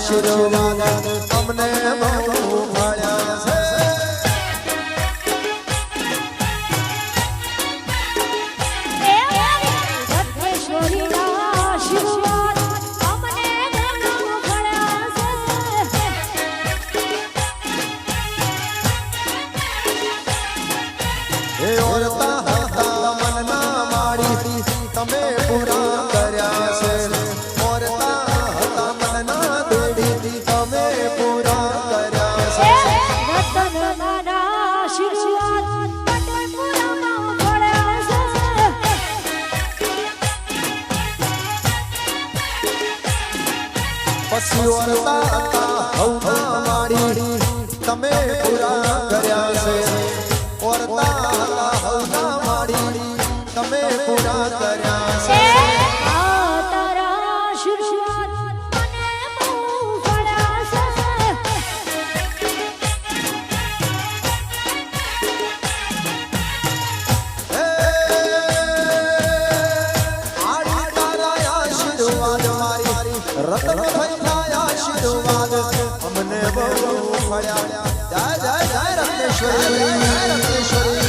આશીર્વાદ અમને બહુ મળ્યા છે. એ ઓરતા હતા મનના માડી તમે પૂરા કર્યા છે. ઓરતા હતા મનના દેડી તમે પૂરા કર્યા છે. પછી ઓરતા હતા હવના માડી તમે પૂરા કર્યા છે. ઓરતા હવના માડી તમે પૂરા કર્યા છે. રતન ભાઈના આશીર્વાદ અમને બહુ મળ્યા. જય જય જય રત્નેશ્વરી રત્નેશ્વરી.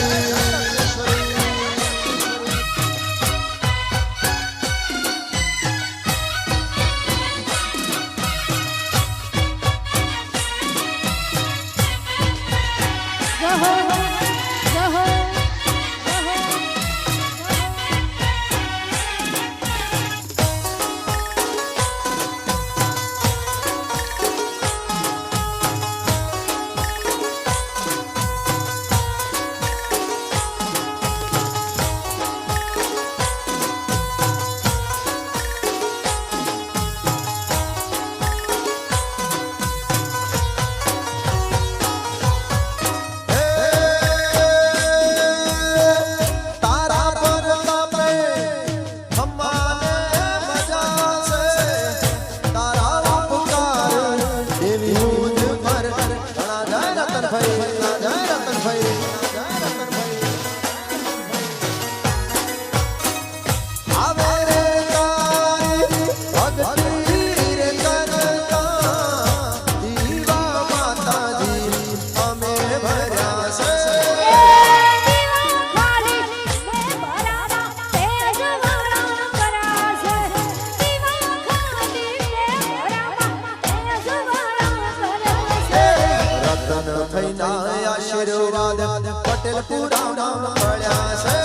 આશીર્વાદ પટેલ પૂરા નામ મળ્યા છે.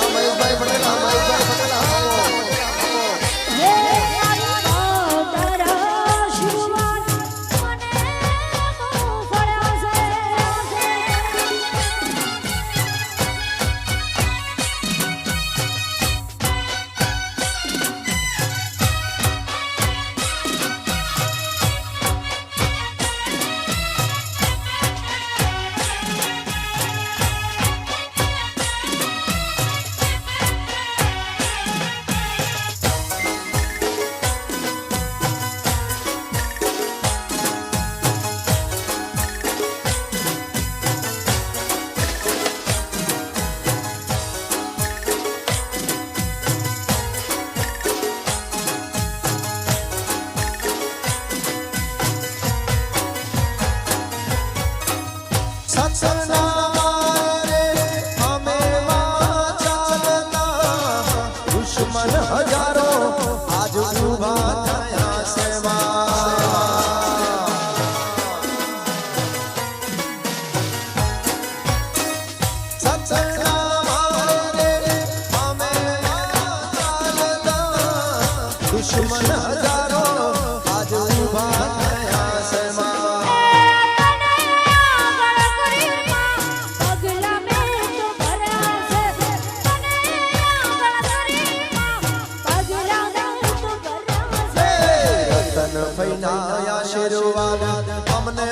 અમયભાઈ પટેલ અમયભાઈ પટેલ દુશ્મન હજારો આજ ઉભા થયા સેવા. દુશ્મન હજારો આજ ઉભા થયા સેવા. આશીર્વાદ અમને